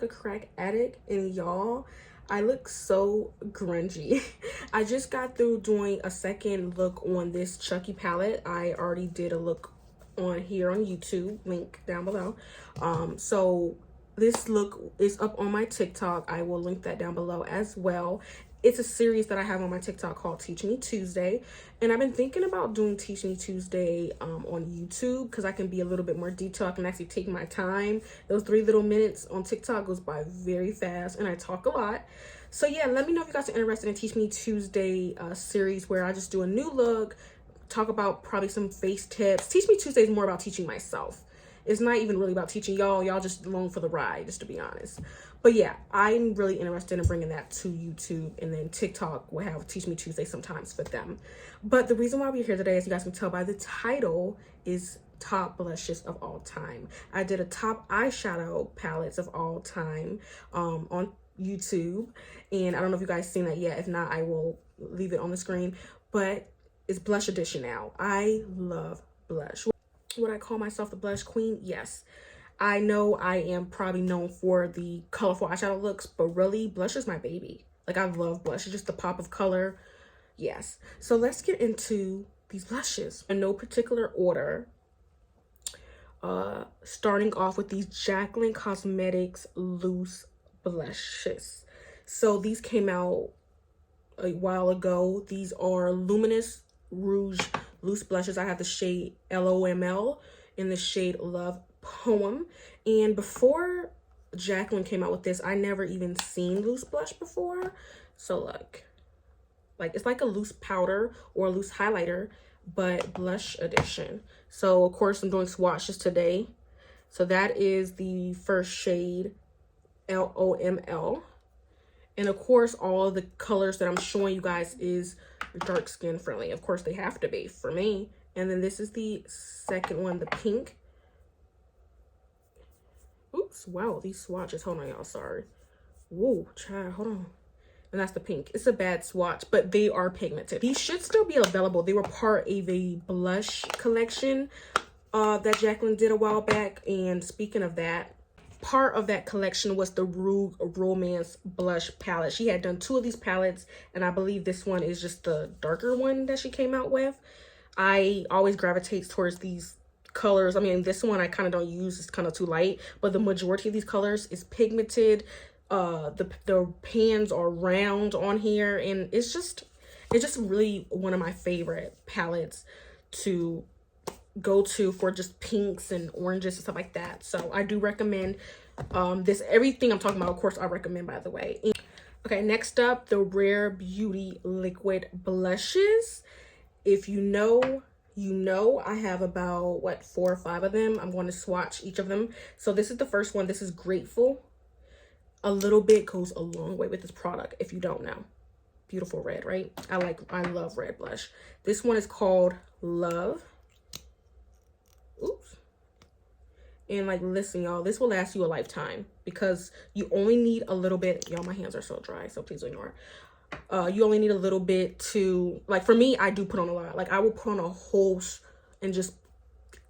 like a crack addict, and y'all, I look so grungy. I just got through doing a second look on this Chucky palette. I already did a look on here on YouTube, link down below. So this look is up on my TikTok. I will link that down below as well. It's a series that I have on my TikTok called Teach Me Tuesday, and I've been thinking about doing Teach Me Tuesday on YouTube, because I can be a little bit more detailed. I can actually take my time. Those 3 little minutes on TikTok goes by very fast, and I talk a lot. So yeah, let me know if you guys are interested in Teach Me Tuesday series, where I just do a new look, talk about probably some face tips. Teach Me Tuesday is more about teaching myself. It's not even really about teaching y'all. Y'all just along for the ride, just to be honest. But yeah, I'm really interested in bringing that to YouTube, and then TikTok will have Teach Me Tuesday sometimes for them. But the reason why we're here today, as you guys can tell by the title, is top blushes of all time. I did a top eyeshadow palettes of all time on YouTube, and I don't know if you guys seen that yet. If not, I will leave it on the screen. But it's blush edition now. I love blush. Would I call myself the blush queen? Yes. I know I am probably known for the colorful eyeshadow looks, but really, blush is my baby. Like, I love blush. It's just the pop of color. Yes. So let's get into these blushes in no particular order. Starting off with these Jaclyn Cosmetics loose blushes. So these came out a while ago. These are Luminous Rouge loose blushes. I have the shade LOML in the shade Love Poem. And before Jaclyn came out with this, I never even seen loose blush before. So look, like it's like a loose powder or a loose highlighter, but blush edition. So of course I'm doing swatches today. So that is the first shade, LOML. And of course, all of the colors that I'm showing you guys is dark skin friendly. Of course, they have to be for me. And then this is the second one, the pink. Oops, wow, these swatches. Hold on, y'all, sorry. Whoa, child, hold on. And that's the pink. It's a bad swatch, but they are pigmented. These should still be available. They were part of a blush collection that Jaclyn did a while back. And speaking of that, part of that collection was the Rouge Romance blush palette. She had done 2 of these palettes, and I believe this one is just the darker one that she came out with. I always gravitate towards these colors. I mean, this one I kind of don't use. It's kind of too light, but the majority of these colors is pigmented. The pans are round on here, and it's just really one of my favorite palettes to go to for just pinks and oranges and stuff like that. So I do recommend this. Everything I'm talking about, of course, I recommend, by the way. Okay, next up, the Rare Beauty liquid blushes. If you know, you know. I have about, what, 4 or 5 of them. I'm going to swatch each of them. So this is the first one. This is Grateful. A little bit goes a long way with this product, if you don't know. Beautiful red, right? I love red blush. This one is called Love. Oops. And like, listen, y'all, this will last you a lifetime, because you only need a little bit. Y'all, my hands are so dry, so please ignore. You only need a little bit to, like, for me, I do put on a lot. Like, I will put on a whole and just,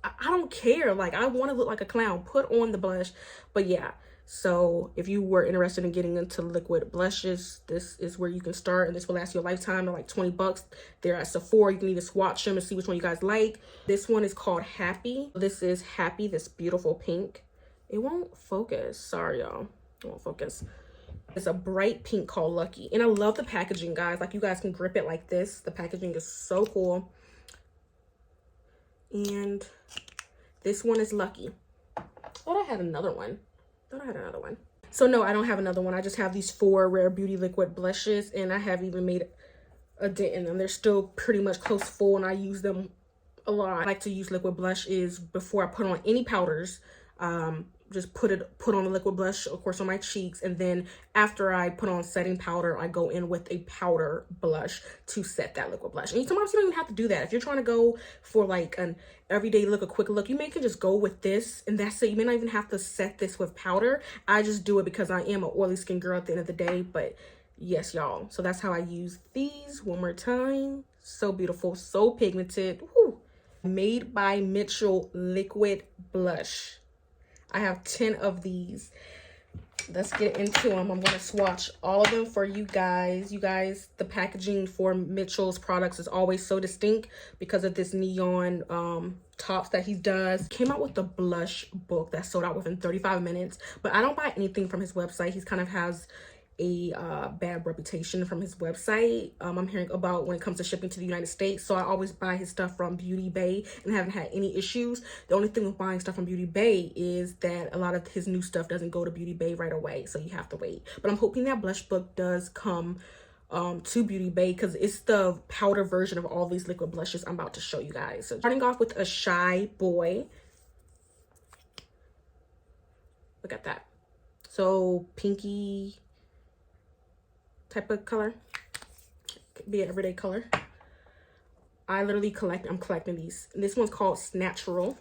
I don't care. Like, I want to look like a clown. Put on the blush. But yeah, so if you were interested in getting into liquid blushes, this is where you can start, and this will last you a lifetime. They're like 20 bucks. They're at Sephora. You can either swatch them and see which one you guys like. This one is called Happy. This is Happy, this beautiful pink. It won't focus. Sorry, y'all. It won't focus. It's a bright pink called Lucky. And I love the packaging, guys. Like, you guys can grip it like this. The packaging is so cool. And this one is Lucky. I thought I had another one. So no, I don't have another one. I just have these 4 Rare Beauty liquid blushes, and I have even made a dent in them. They're still pretty much close full, and I use them a lot. I like to use liquid blush is before I put on any powders. Just put on the liquid blush, of course, on my cheeks, and then after I put on setting powder, I go in with a powder blush to set that liquid blush. And sometimes you don't even have to do that. If you're trying to go for like an everyday look, a quick look, you may can just go with this, and that's it. You may not even have to set this with powder. I just do it because I am an oily skin girl at the end of the day. But yes, y'all, so that's how I use these. One more time. So beautiful, so pigmented. Woo. Made by Mitchell liquid blush. I have 10 of these. let's get into them. I'm going to swatch all of them for you guys. You guys, the packaging for Mitchell's products is always so distinct because of this neon tops that he does. Came out with the blush book that sold out within 35 minutes, but I don't buy anything from his website. He's kind of has a bad reputation from his website. I'm hearing about when it comes to shipping to the United States. So I always buy his stuff from Beauty Bay and haven't had any issues. The only thing with buying stuff from Beauty Bay is that a lot of his new stuff doesn't go to Beauty Bay right away. So you have to wait. But I'm hoping that blush book does come to Beauty Bay because it's the powder version of all these liquid blushes I'm about to show you guys. So starting off with a Shy Boy. Look at that. So pinky type of color, could be an everyday color. I literally I'm collecting these. And this one's called Snatchural.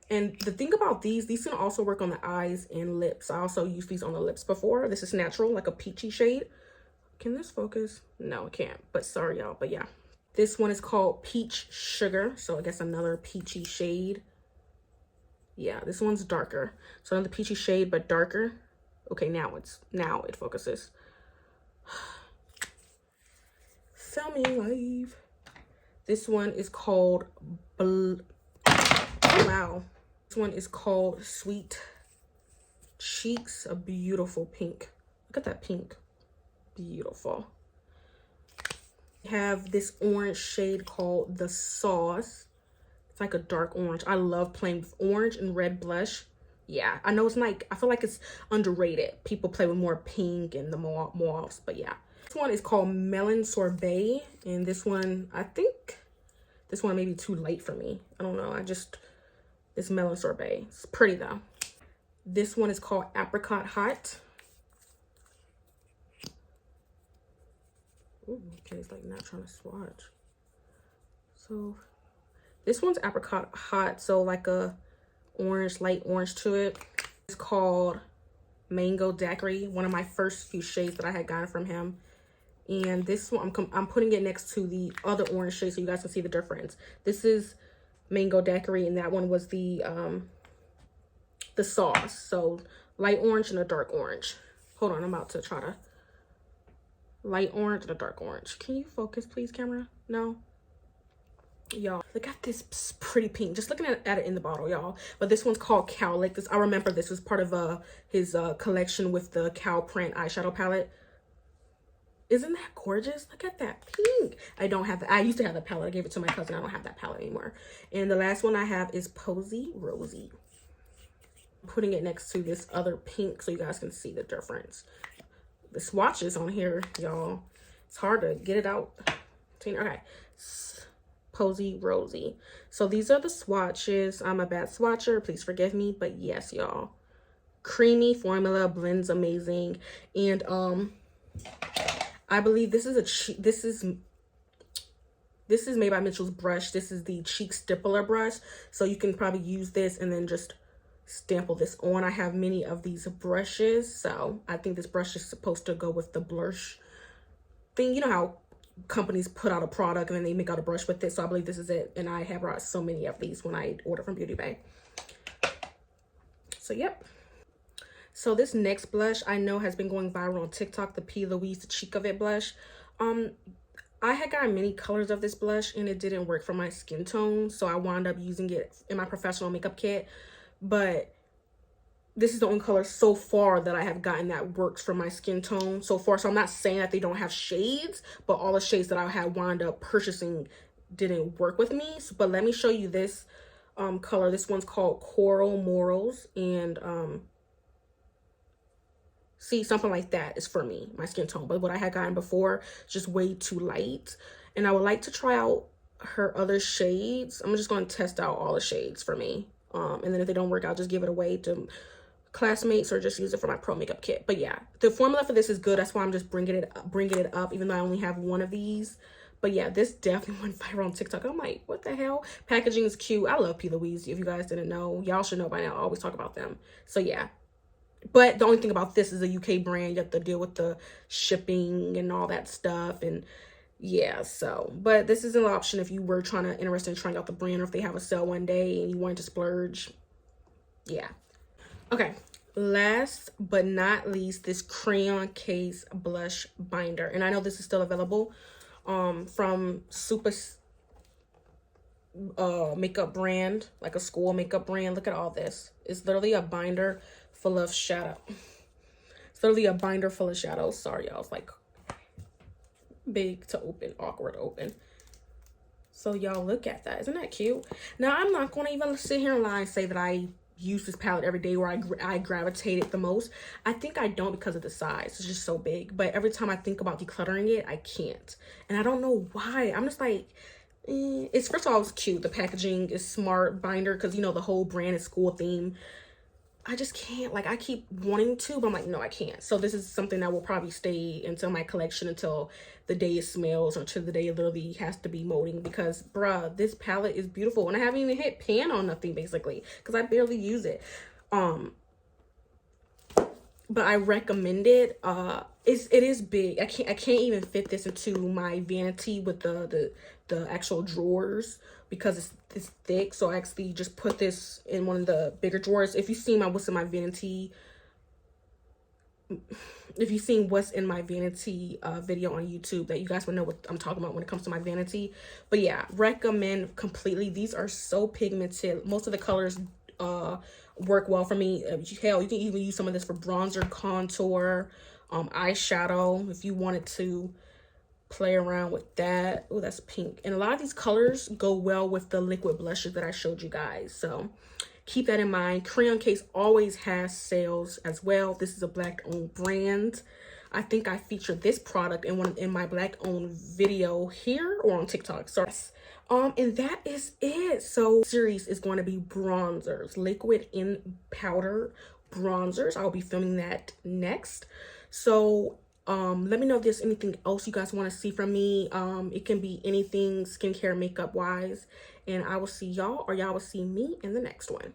And the thing about these can also work on the eyes and lips. I also used these on the lips before. This is Natural, like a peachy shade. Can this focus? No, it can't, but sorry y'all, but yeah. This one is called Peach Sugar. So I guess another peachy shade. Yeah, this one's darker. So another peachy shade, but darker. Okay, now it focuses. Filming live. This one is called wow. This one is called Sweet Cheeks, a beautiful pink. Look at that pink. Beautiful. We have this orange shade called The Sauce. It's like a dark orange. I love playing with orange and red blush. Yeah, I know it's like, I feel like it's underrated. People play with more pink and the mauves, but yeah. This one is called Melon Sorbet, and this one, I think this one may be too light for me. I don't know, it's Melon Sorbet. It's pretty though. This one is called Apricot Hot. Ooh, okay, it's like not trying to swatch. So this one's Apricot Hot, so like a orange, light orange to it. It's called Mango Daiquiri, one of my first few shades that I had gotten from him. And this one, I'm putting it next to the other orange shade so you guys can see the difference. This is Mango Daiquiri, and that one was the Sauce. So light orange and a dark orange. Hold on, I'm about to try to light orange and a dark orange. Can you focus, please, camera? No. Y'all, look at this pretty pink. Just looking at it in the bottle, y'all. But this one's called Cowlick. I remember this was part of his collection with the cow print eyeshadow palette. Isn't that gorgeous? Look at that pink. I don't have that. I used to have the palette. I gave it to my cousin. I don't have that palette anymore. And the last one I have is Posy Rosy. I'm putting it next to this other pink so you guys can see the difference. The swatches on here, y'all. It's hard to get it out. Okay. Posy Rosy. So these are the swatches. I'm a bad swatcher, please forgive me, but yes, y'all, creamy formula, blends amazing. And I believe this is this is made by Mitchell's brush. This is the cheek stippler brush, so you can probably use this and then just stample this on. I have many of these brushes, so I think this brush is supposed to go with the blush thing. You know how companies put out a product and then they make out a brush with it, so I believe this is it. And I have brought so many of these when I order from Beauty Bay. So yep. So this next blush I know has been going viral on TikTok, the P. Louise, the Cheek of It blush. I had gotten many colors of this blush and it didn't work for my skin tone, so I wound up using it in my professional makeup kit. But this is the only color so far that I have gotten that works for my skin tone so far. So I'm not saying that they don't have shades, but all the shades that I had wound up purchasing didn't work with me. So, but let me show you this color. This one's called Coral Morals, and see, something like that is for me, my skin tone. But what I had gotten before is just way too light, and I would like to try out her other shades. I'm just going to test out all the shades for me, and then if they don't work, I'll just give it away to classmates or just use it for my pro makeup kit. But yeah, the formula for this is good. That's why I'm just bringing it up, even though I only have one of these. But yeah, this definitely went viral on TikTok. I'm like, what the hell? Packaging is cute. I love P. Louise. If you guys didn't know, y'all should know by now. I always talk about them. So yeah. But the only thing about this is a UK brand. You have to deal with the shipping and all that stuff. And yeah, so. But this is an option if you were interested in trying out the brand, or if they have a sale one day and you wanted to splurge. Yeah. Okay. last but not least, this crayon case blush binder, and I know this is still available from Super makeup brand, like a school makeup brand. Look at all this. It's literally a binder full of shadow. It's literally a binder full of shadows. Sorry, y'all. It's like big to open, awkward to open. So y'all look at that. Isn't that cute? Now, I'm not going to even sit here and lie and say that I use this palette every day, where I gravitate it the most. I think I don't, because of the size. It's just so big. But every time I think about decluttering it, I can't. And I don't know why. I'm just like, it's, first of all, it's cute. The packaging is smart, binder, because, you know, the whole brand is school theme. I just can't, like, I keep wanting to, but I'm like, no, I can't. So this is something that will probably stay until my collection, until the day it smells, or until the day it literally has to be molding, because bruh, this palette is beautiful. And I haven't even hit pan on nothing, basically, because I barely use it. But I recommend it. It is big. I can't even fit this into my vanity with the actual drawers, because it's thick. So I actually just put this in one of the bigger drawers. If you've seen my what's in my vanity, video on YouTube, that you guys would know what I'm talking about when it comes to my vanity. But yeah, recommend completely. These are so pigmented. Most of the colors work well for me. Hell, you can even use some of this for bronzer, contour, eyeshadow, if you wanted to play around with that. Oh, that's pink. And a lot of these colors go well with the liquid blushes that I showed you guys. So keep that in mind. Crayon Case always has sales as well. This is a Black owned brand. I think I featured this product in my Black owned video here or on TikTok. Sorry. And that is it. So series is going to be bronzers, liquid and powder bronzers. I'll be filming that next. So let me know if there's anything else you guys want to see from me. It can be anything skincare, makeup wise, and I will see y'all, or y'all will see me in the next one.